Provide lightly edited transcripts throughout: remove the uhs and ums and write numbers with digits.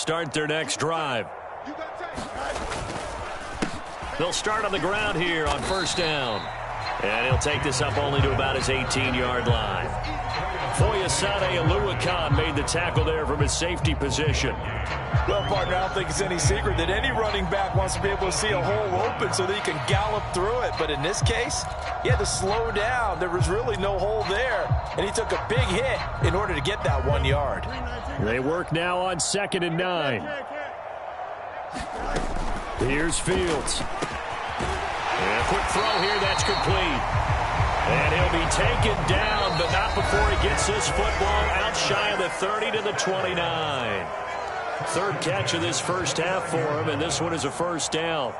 start their next drive. They'll start on the ground here on first down. And he'll take this up only to about his 18-yard line. Foyesade Aluakan made the tackle there from his safety position. Well, partner, I don't think it's any secret that any running back wants to be able to see a hole open so that he can gallop through it. But in this case, he had to slow down. There was really no hole there, and he took a big hit in order to get that 1 yard. They work now on 2nd and 9. Here's Fields. And a quick throw here, that's complete. And he'll be taken down, but not before he gets this football out shy of the 30 to the 29. Third catch of this first half for him, and this one is a first down.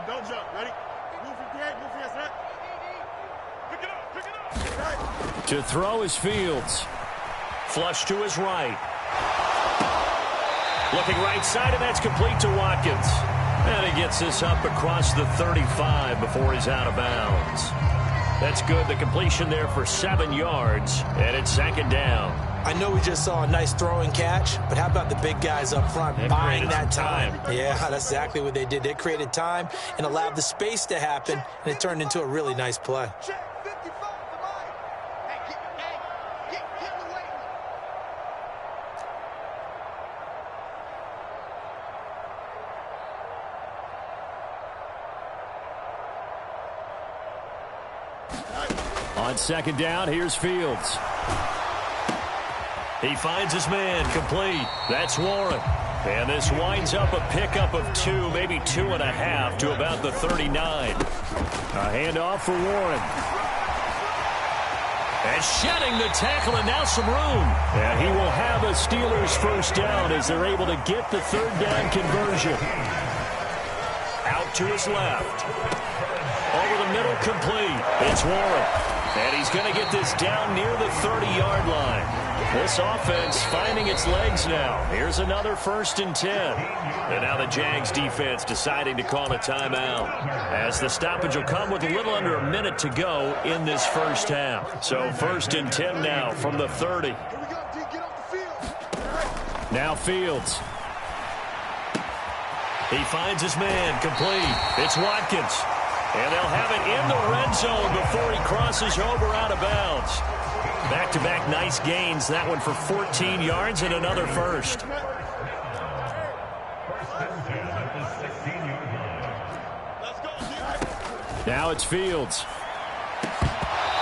Don't jump. Ready? Move from here. Move from here, son. Pick it up. Pick it up. To throw is Fields. Flush to his right. Looking right side, and that's complete to Watkins. And he gets this up across the 35 before he's out of bounds. That's good. The completion there for 7 yards, and it's 2nd down. I know we just saw a nice throwing catch, but how about the big guys up front buying that time? Yeah, that's exactly what they did. They created time and allowed the space to happen, and it turned into a really nice play. On 2nd down, here's Fields. He finds his man, complete. That's Warren. And this winds up a pickup of 2, maybe 2.5 to about the 39. A handoff for Warren. And shedding the tackle, and now some room. And he will have a Steelers first down as they're able to get the 3rd down conversion. Out to his left. Over the middle, complete. It's Warren. And he's going to get this down near the 30-yard line. This offense finding its legs now. Here's another 1st and 10. And now the Jags defense deciding to call a timeout, as the stoppage will come with a little under a minute to go in this first half. So 1st and 10 now from the 30. Now Fields. He finds his man, complete. It's Watkins. And they'll have it in the red zone before he crosses over out of bounds. Back-to-back nice gains. That one for 14 yards and another first. Now it's Fields.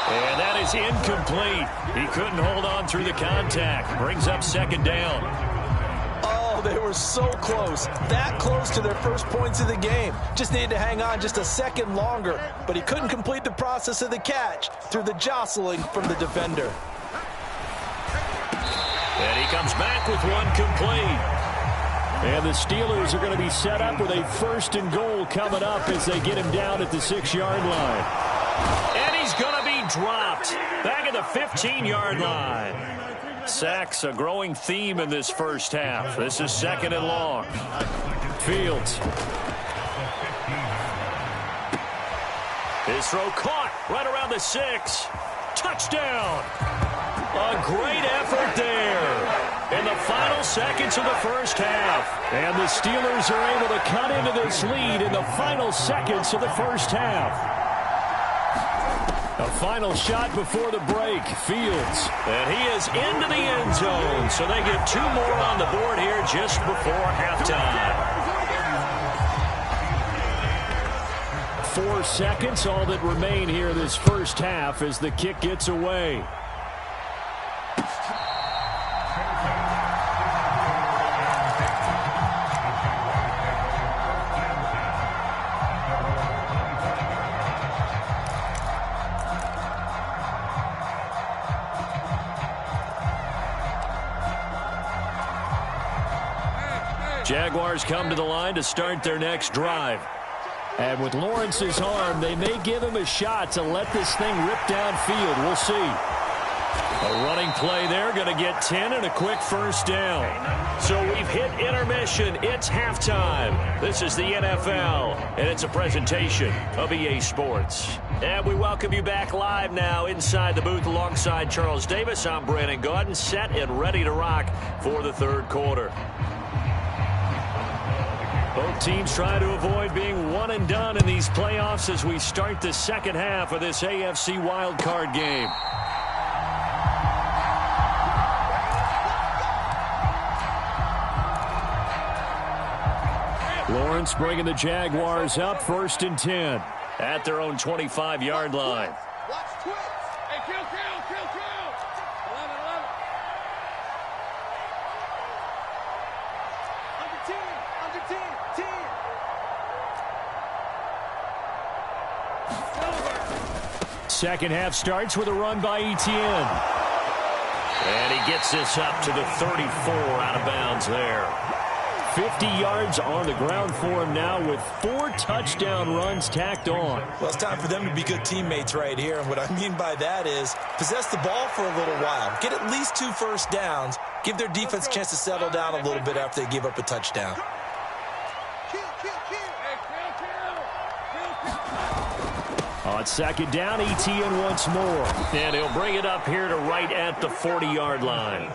And that is incomplete. He couldn't hold on through the contact. Brings up 2nd down. They were so close, that close to their first points of the game. Just needed to hang on just a second longer, but he couldn't complete the process of the catch through the jostling from the defender. And he comes back with one complete. And the Steelers are going to be set up with a 1st and goal coming up as they get him down at the 6-yard line. And he's going to be dropped back at the 15-yard line. Sacks, a growing theme in this first half. This is 2nd and long. Fields. His throw caught right around the 6. Touchdown. A great effort there in the final seconds of the first half. And the Steelers are able to cut into this lead in the final seconds of the first half. A final shot before the break. Fields. And he is into the end zone. So they get 2 more on the board here just before halftime. 4 seconds, all that remain here this first half as the kick gets away. Jaguars come to the line to start their next drive. And with Lawrence's arm, they may give him a shot to let this thing rip downfield. We'll see. A running play there, going to get 10 and a quick first down. So we've hit intermission. It's halftime. This is the NFL, and it's a presentation of EA Sports. And we welcome you back live now inside the booth alongside Charles Davis. I'm Brandon Gaudin, set and ready to rock for the third quarter. Both teams try to avoid being one and done in these playoffs as we start the second half of this AFC wildcard game. Lawrence bringing the Jaguars up, 1st and 10 at their own 25-yard line. Watch twitch. Hey, kill. 11. Under 10. Second half starts with a run by Etienne. And he gets this up to the 34 out of bounds there. 50 yards on the ground for him now with 4 touchdown runs tacked on. Well, it's time for them to be good teammates right here. And what I mean by that is possess the ball for a little while. Get at least 2 first downs. Give their defense a chance to settle down a little bit after they give up a touchdown. On second down, Etienne once more. And he'll bring it up here to right at the 40-yard line.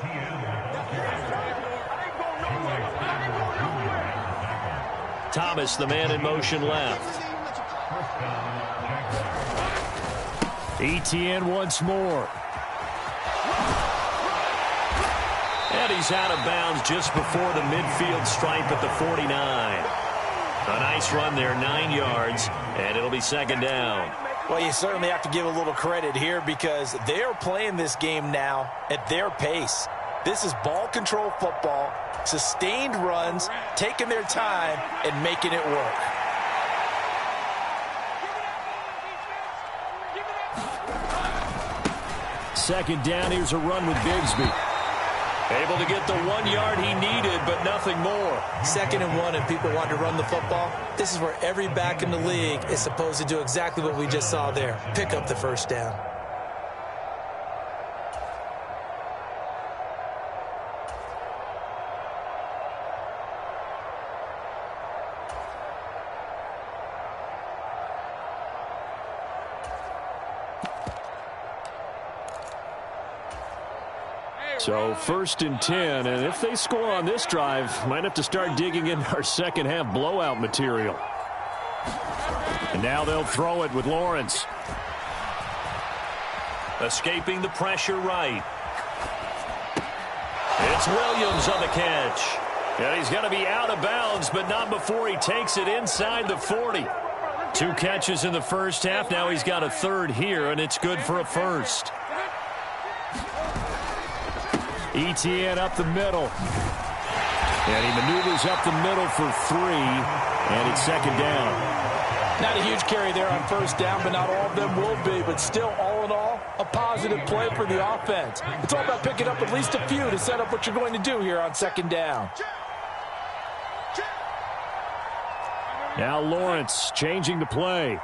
Thomas, the man in motion left. Etienne once more. And he's out of bounds just before the midfield stripe at the 49. A nice run there, 9 yards, and it'll be second down. Well, you certainly have to give a little credit here because they are playing this game now at their pace. This is ball control football, sustained runs, taking their time, and making it work. Second down, here's a run with Bigsby. Able to get the 1 yard he needed, but nothing more. 2nd and 1, and people want to run the football. This is where every back in the league is supposed to do exactly what we just saw there. Pick up the first down. So 1st and 10, and if they score on this drive, might have to start digging in our second half blowout material. And now they'll throw it with Lawrence. Escaping the pressure right. It's Williams on the catch. And he's going to be out of bounds, but not before he takes it inside the 40. 2 catches in the first half. Now he's got a 3rd here, and it's good for a 1st. Etienne up the middle. And he maneuvers up the middle for 3. And it's second down. Not a huge carry there on first down, but not all of them will be. But still, all in all, a positive play for the offense. It's all about picking up at least a few to set up what you're going to do here on second down. Now Lawrence changing the play.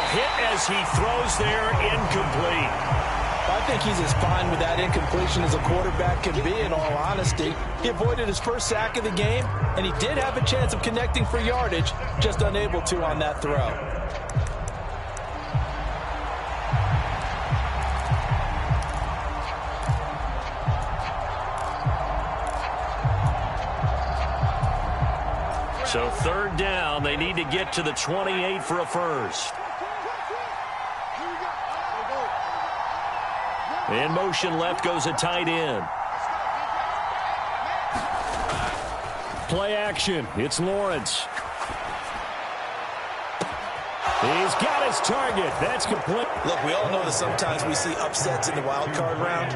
Hit as he throws there, incomplete. I think he's as fine with that incompletion as a quarterback can be, in all honesty. He avoided his first sack of the game, and he did have a chance of connecting for yardage, just unable to on that throw. So 3rd down, they need to get to the 28 for a 1st. In motion left goes a tight end. Play action. It's Lawrence. He's got his target. That's complete. Look, we all know that sometimes we see upsets in the wild card round.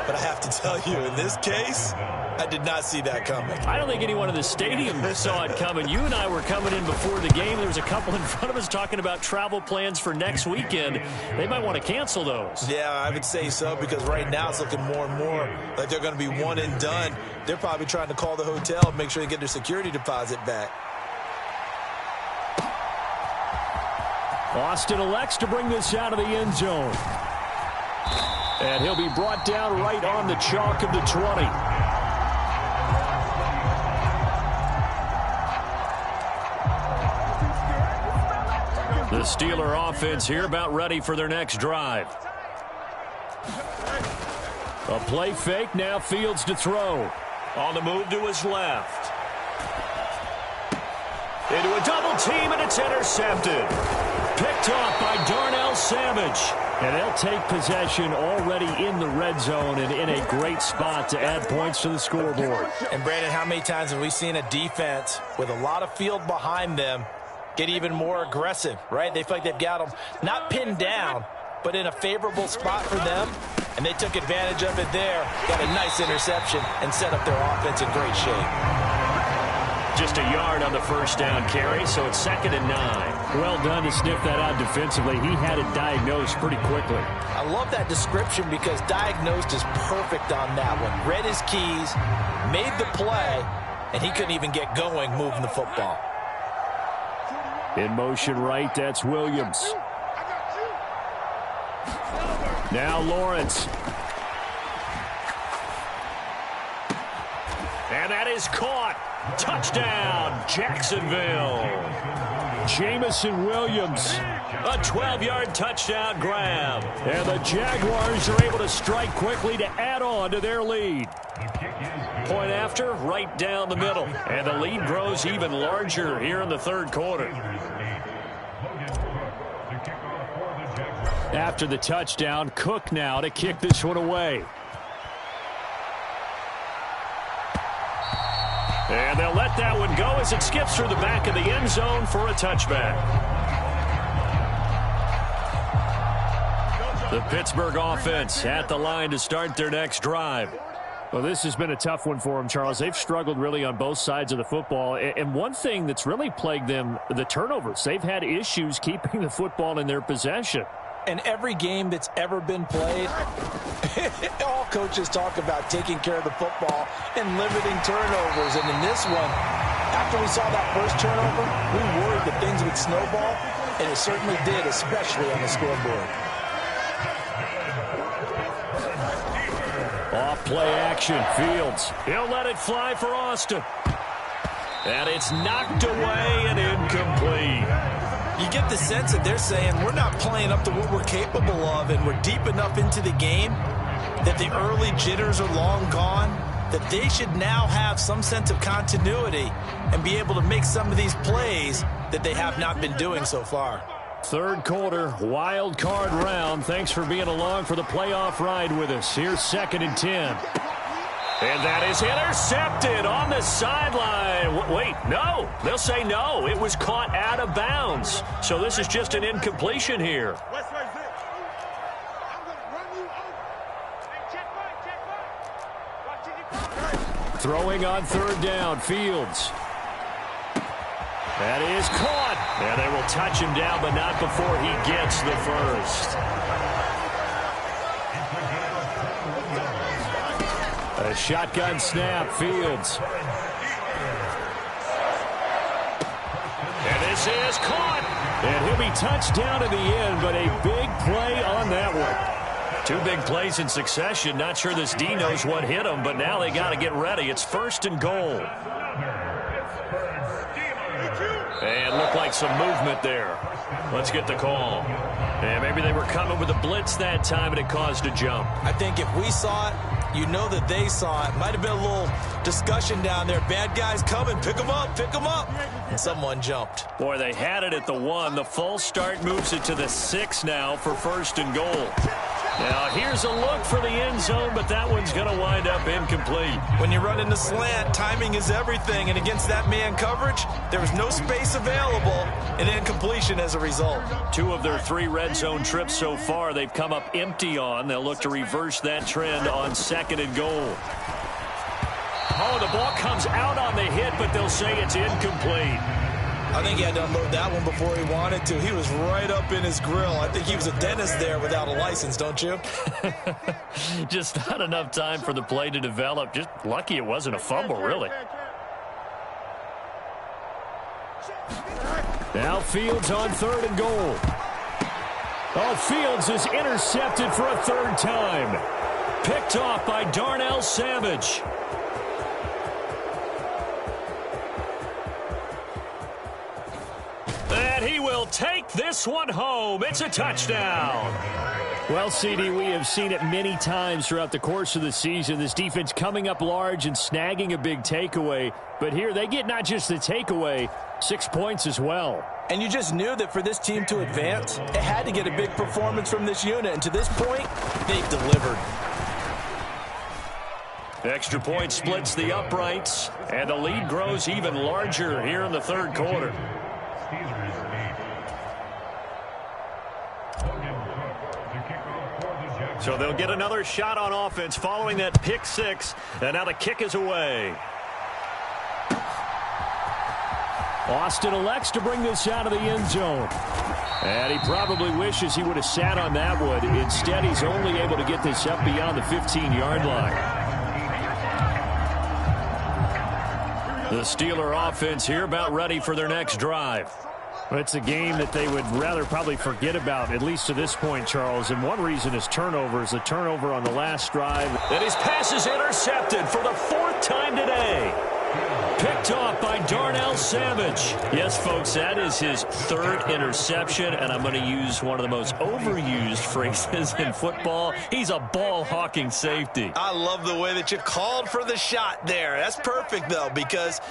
But I have to tell you, in this case, I did not see that coming. I don't think anyone in the stadium saw it coming. You and I were coming in before the game. There was a couple in front of us talking about travel plans for next weekend. They might want to cancel those. Yeah, I would say so, because right now it's looking more and more like they're going to be one and done. They're probably trying to call the hotel and make sure they get their security deposit back. Austin elects to bring this out of the end zone. And he'll be brought down right on the chalk of the 20. The Steeler offense here about ready for their next drive. A play fake, now Fields to throw. On the move to his left. Into a double team, and it's intercepted. Picked off by Darnell Savage. And they'll take possession already in the red zone and in a great spot to add points to the scoreboard. And Brandon, how many times have we seen a defense with a lot of field behind them get even more aggressive, right? They feel like they've got them not pinned down, but in a favorable spot for them. And they took advantage of it there. Got a nice interception and set up their offense in great shape. Just a yard on the first down carry, so it's 2nd and 9. Well done to sniff that out defensively. He had it diagnosed pretty quickly. I love that description because diagnosed is perfect on that one. Read his keys, made the play, and he couldn't even get going moving the football. In motion right, that's Williams. Now Lawrence. And that is caught. Touchdown, Jacksonville. Jamison Williams. A 12-yard touchdown grab. And the Jaguars are able to strike quickly to add on to their lead. Point after, right down the middle. And the lead grows even larger here in the third quarter. After the touchdown, Cook now to kick this one away. And they'll let that one go as it skips through the back of the end zone for a touchback. The Pittsburgh offense at the line to start their next drive. Well, this has been a tough one for them, Charles. They've struggled really on both sides of the football. And one thing that's really plagued them, the turnovers. They've had issues keeping the football in their possession. In every game that's ever been played, all coaches talk about taking care of the football and limiting turnovers. And in this one, after we saw that first turnover, we worried that things would snowball, and it certainly did, especially on the scoreboard. Off play action, Fields. He'll let it fly for Austin. And it's knocked away and incomplete. You get the sense that they're saying we're not playing up to what we're capable of, and we're deep enough into the game that the early jitters are long gone, that they should now have some sense of continuity and be able to make some of these plays that they have not been doing so far. Third quarter, wild card round. Thanks for being along for the playoff ride with us. Here's 2nd and 10. And that is intercepted on the sideline. Wait, no. They'll say no. It was caught out of bounds. So this is just an incompletion here. Throwing on third down, Fields. That is caught. And they will touch him down, but not before he gets the first. A shotgun snap, Fields. And this is caught. And he'll be touched down in the end, but a big play on that one. 2 big plays in succession. Not sure this D knows what hit him, but now they got to get ready. It's 1st and goal. And looked like some movement there. Let's get the call. And maybe they were coming with a blitz that time, and it caused a jump. I think if we saw it, you know that they saw it. Might have been a little discussion down there. Bad guys coming. Pick them up. Pick them up. And someone jumped. Boy, they had it at the 1. The false start moves it to the 6 now for 1st and goal. Now, here's a look for the end zone, but that one's going to wind up incomplete. When you run in the slant, timing is everything. And against that man coverage, there was no space available, and incompletion as a result. 2 of their 3 red zone trips so far, they've come up empty on. They'll look to reverse that trend on 2nd and goal. Oh, the ball comes out on the hit, but they'll say it's incomplete. I think he had to unload that one before he wanted to. He was right up in his grill. I think he was a dentist there without a license, don't you? Just not enough time for the play to develop. Just lucky it wasn't a fumble, really. Now Fields on 3rd and goal. Oh, Fields is intercepted for a third time. Picked off by Darnell Savage. And he will take this one home. It's a touchdown. Well, CD, we have seen it many times throughout the course of the season. This defense coming up large and snagging a big takeaway. But here they get not just the takeaway, 6 points as well. And you just knew that for this team to advance, it had to get a big performance from this unit. And to this point, they've delivered. Extra point splits the uprights, and the lead grows even larger here in the third quarter. So they'll get another shot on offense following that pick six, and now the kick is away. Austin elects to bring this out of the end zone. And he probably wishes he would have sat on that one. Instead, he's only able to get this up beyond the 15-yard line. The Steeler offense here about ready for their next drive. It's a game that they would rather probably forget about, at least to this point, Charles. And one reason is turnovers. The turnover on the last drive. And his pass is intercepted for the fourth time today. Picked off by Darnell Savage. Yes, folks, that is his third interception, and I'm going to use one of the most overused phrases in football. He's a ball-hawking safety. I love the way that you called for the shot there. That's perfect, though, because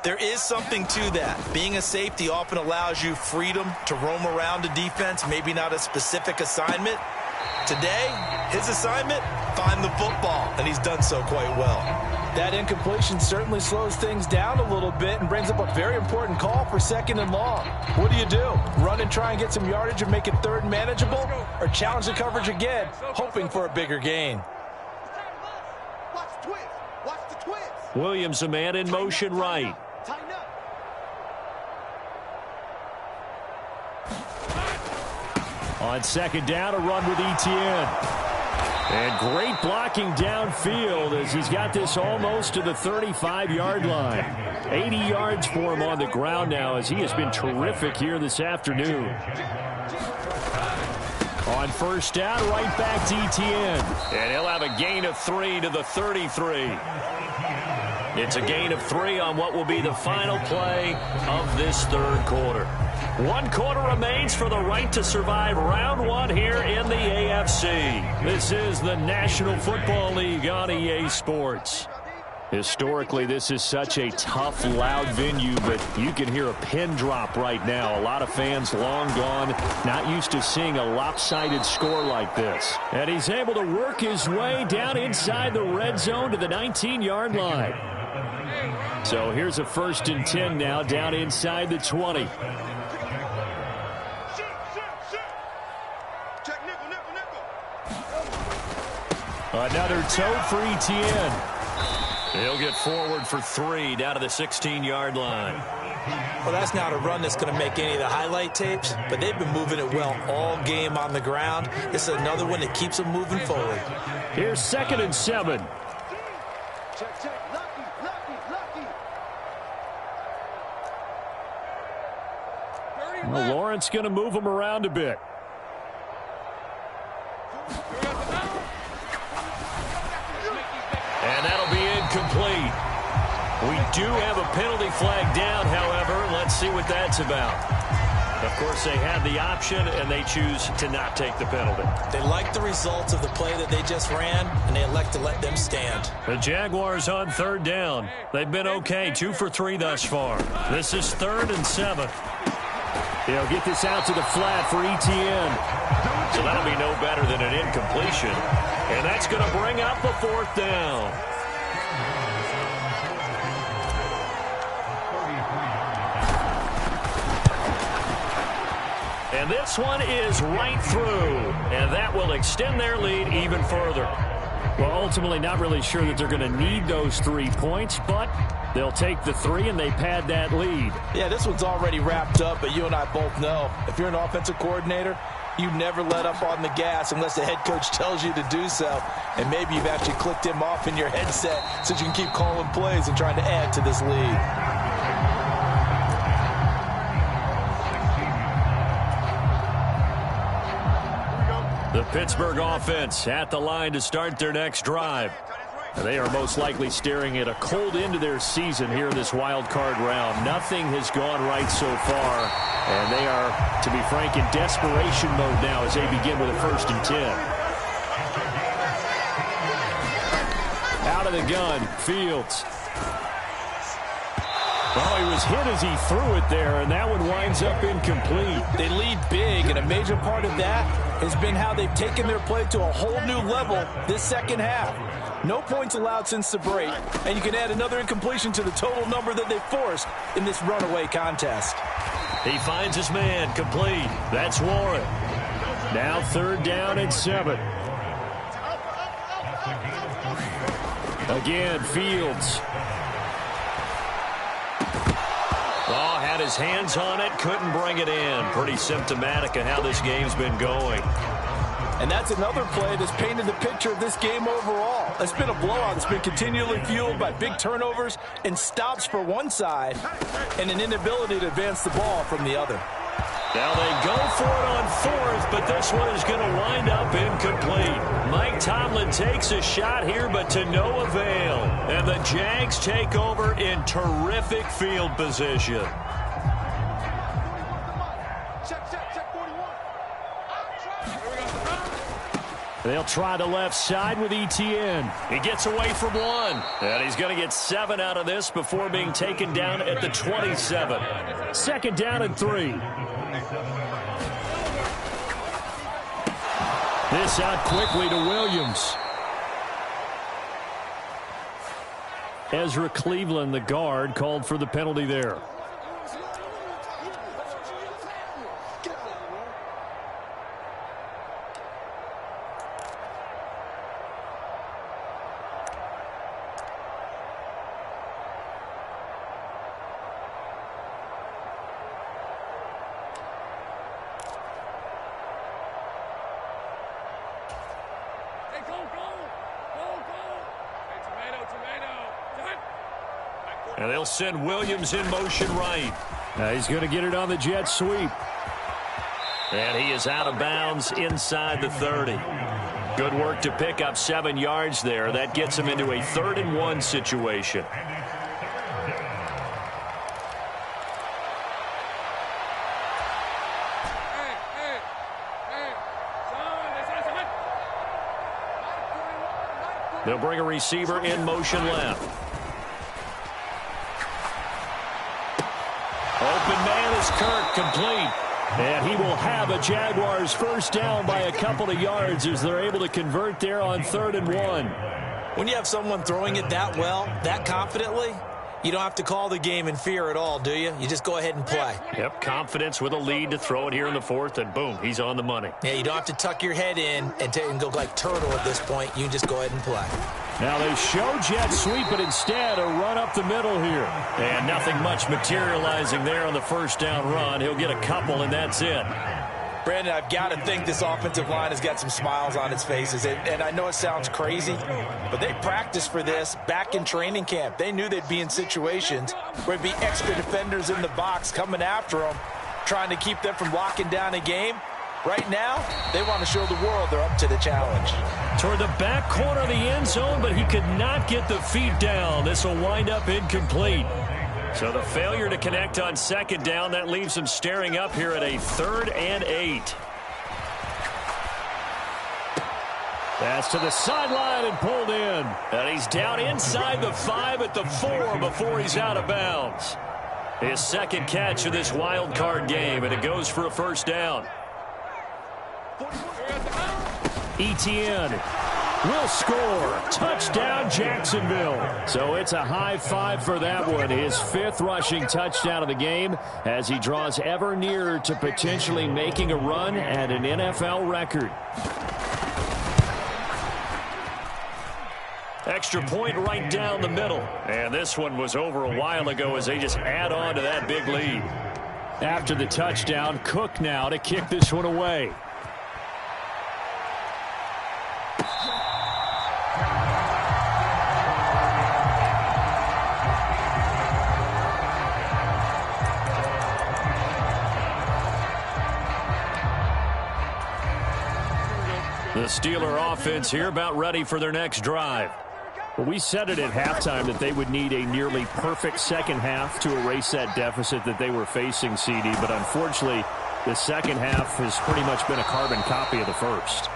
there is something to that. Being a safety often allows you freedom to roam around a defense, maybe not a specific assignment. Today, his assignment, find the football, and he's done so quite well. That incompletion certainly slows things down a little bit and brings up a very important call for second and long. What do? Run and try and get some yardage and make it third and manageable, or challenge the coverage again, hoping for a bigger gain? Watch the twist. Watch the twist. Williams, a man in motion right. Tighten up. On second down, a run with Etienne. And great blocking downfield as he's got this almost to the 35-yard line. 80 yards for him on the ground now as he has been terrific here this afternoon. On first down, right back to Etienne. And he'll have a gain of 3 to the 33. It's a gain of 3 on what will be the final play of this third quarter. 1 quarter remains for the right to survive round 1 here in the AFC. This is the National Football League on EA Sports. Historically, this is such a tough, loud venue, but you can hear a pin drop right now. A lot of fans long gone, not used to seeing a lopsided score like this. And he's able to work his way down inside the red zone to the 19-yard line. So here's a 1st and 10 now down inside the 20. Another toe for Etienne. He'll get forward for 3 down to the 16-yard line. Well, that's not a run that's going to make any of the highlight tapes, but they've been moving it well all game on the ground. This is another one that keeps them moving forward. Here's 2nd and 7. Check, check. Lucky. Well, Lawrence going to move him around a bit. And that'll be incomplete. We do have a penalty flag down, however. Let's see what that's about. Of course, they had the option, and they choose to not take the penalty. They like the results of the play that they just ran, and they elect to let them stand. The Jaguars on 3rd down. They've been okay, 2 for 3 thus far. This is 3rd and 7. They'll get this out to the flat for Etienne. So that'll be no better than an incompletion. And that's going to bring up the 4th down. And this one is right through. And that will extend their lead even further. Well, ultimately not really sure that they're going to need those 3 points, but they'll take the 3 and they pad that lead. Yeah, this one's already wrapped up, but you and I both know if you're an offensive coordinator, you never let up on the gas unless the head coach tells you to do so. And maybe you've actually clicked him off in your headset so you can keep calling plays and trying to add to this lead. The Pittsburgh offense at the line to start their next drive. They are most likely staring at a cold end to their season here in this wild card round. Nothing has gone right so far, and they are, to be frank, in desperation mode now as they begin with a 1st and 10. Out of the gun, Fields. Well, he was hit as he threw it there, and that one winds up incomplete. They lead big, and a major part of that has been how they've taken their play to a whole new level this second half. No points allowed since the break, and you can add another incompletion to the total number that they forced in this runaway contest. He finds his man, complete. That's Warren. Now 3rd down and 7. Again, Fields. Oh, had his hands on it, couldn't bring it in. Pretty symptomatic of how this game's been going. And that's another play that's painted the picture of this game overall. It's been a blowout that's been continually fueled by big turnovers and stops for one side and an inability to advance the ball from the other. Now they go for it on 4th, but this one is going to wind up incomplete. Mike Tomlin takes a shot here, but to no avail. And the Jags take over in terrific field position. They'll try the left side with Etienne. He gets away from one. And he's going to get 7 out of this before being taken down at the 27. 2nd down and 3. This out quickly to Williams. Ezra Cleveland, the guard, called for the penalty there. And they'll send Williams in motion right. Now he's going to get it on the jet sweep. And he is out of bounds inside the 30. Good work to pick up 7 yards there. That gets him into a 3rd and 1 situation. They'll bring a receiver in motion left. Open man is Kirk, complete. And he will have a Jaguars 1st down by a couple of yards as they're able to convert there on 3rd and 1. When you have someone throwing it that well, that confidently, you don't have to call the game in fear at all, do you? You just go ahead and play. Yep, confidence with a lead to throw it here in the 4th, and boom, he's on the money. Yeah, you don't have to tuck your head in and go like turtle at this point. You can just go ahead and play. Now they show jet sweep, but instead a run up the middle here. And nothing much materializing there on the 1st down run. He'll get a couple, and that's it. Brandon, I've got to think this offensive line has got some smiles on its faces. And I know it sounds crazy, but they practiced for this back in training camp. They knew they'd be in situations where there'd be extra defenders in the box coming after them, trying to keep them from locking down a game. Right now, they want to show the world they're up to the challenge. Toward the back corner of the end zone, but he could not get the feet down. This will wind up incomplete. So the failure to connect on 2nd down, that leaves him staring up here at a 3rd and 8. That's to the sideline and pulled in. And he's down inside the 5 at the 4 before he's out of bounds. His 2nd catch of this wild card game, and it goes for a 1st down. Etienne will score. Touchdown, Jacksonville. So it's a high 5 for that one. His 5th rushing touchdown of the game as he draws ever nearer to potentially making a run at an NFL record. Extra point right down the middle. And this one was over a while ago as they just add on to that big lead. After the touchdown, Cook now to kick this one away. The Steeler offense here about ready for their next drive. Well, we said it at halftime that they would need a nearly perfect second half to erase that deficit that they were facing, CD. But unfortunately, the second half has pretty much been a carbon copy of the first.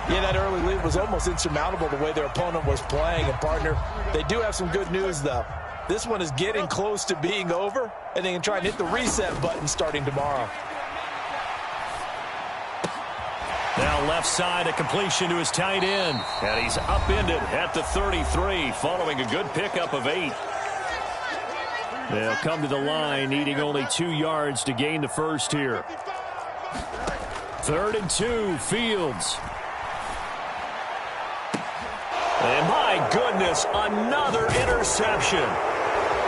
Yeah, that early lead was almost insurmountable the way their opponent was playing. And, partner, they do have some good news, though. This one is getting close to being over, and they can try and hit the reset button starting tomorrow. Now left side, a completion to his tight end. And he's upended at the 33 following a good pickup of 8. They'll come to the line needing only 2 yards to gain the first here. 3rd and 2, Fields. And my goodness, another interception.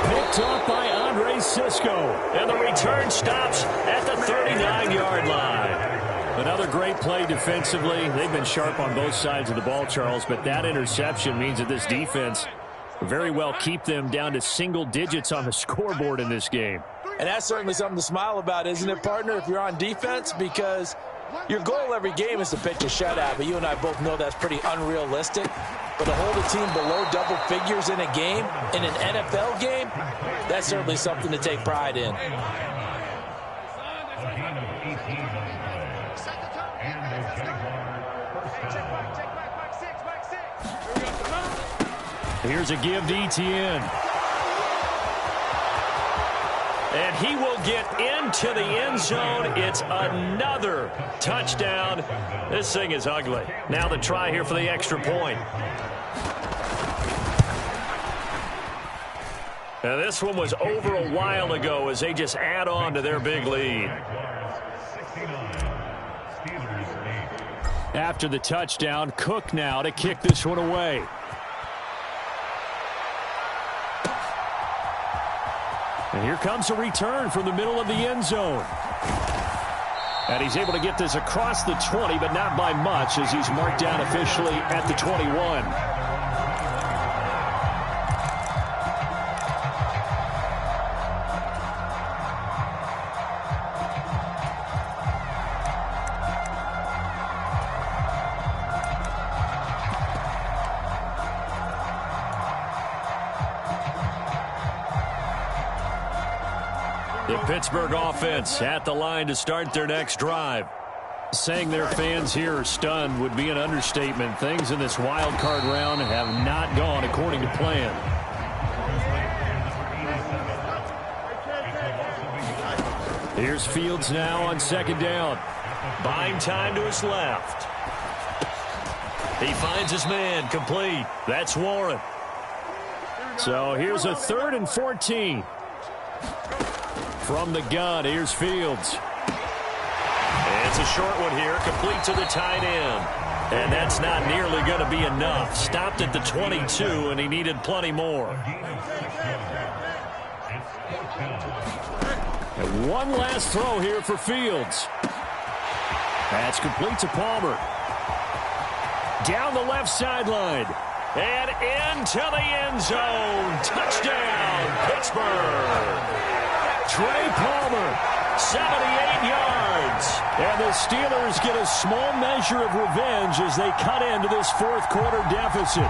Picked off by Andre Sisco. And the return stops at the 39-yard line. Another great play defensively. They've been sharp on both sides of the ball, Charles, but that interception means that this defense very well keep them down to single digits on the scoreboard in this game. And that's certainly something to smile about, isn't it, partner, if you're on defense? Because your goal every game is to pitch a shutout, but you and I both know that's pretty unrealistic. But to hold a team below double figures in a game, in an NFL game, that's certainly something to take pride in. Here's a give to Etienne. And he will get into the end zone. It's another touchdown. This thing is ugly. Now the try here for the extra point. Now this one was over a while ago as they just add on to their big lead. After the touchdown, Cook now to kick this one away. And here comes a return from the middle of the end zone. And he's able to get this across the 20, but not by much as he's marked down officially at the 21. The Pittsburgh offense at the line to start their next drive. Saying their fans here are stunned would be an understatement. Things in this wild card round have not gone according to plan. Here's Fields now on 2nd down. Buying time to his left. He finds his man complete. That's Warren. So here's a 3rd and 14. From the gun, here's Fields. And it's a short one here, complete to the tight end. And that's not nearly going to be enough. Stopped at the 22, and he needed plenty more. And one last throw here for Fields. That's complete to Palmer. Down the left sideline. And into the end zone. Touchdown, Pittsburgh. Trey Palmer, 78 yards. And the Steelers get a small measure of revenge as they cut into this 4th quarter deficit.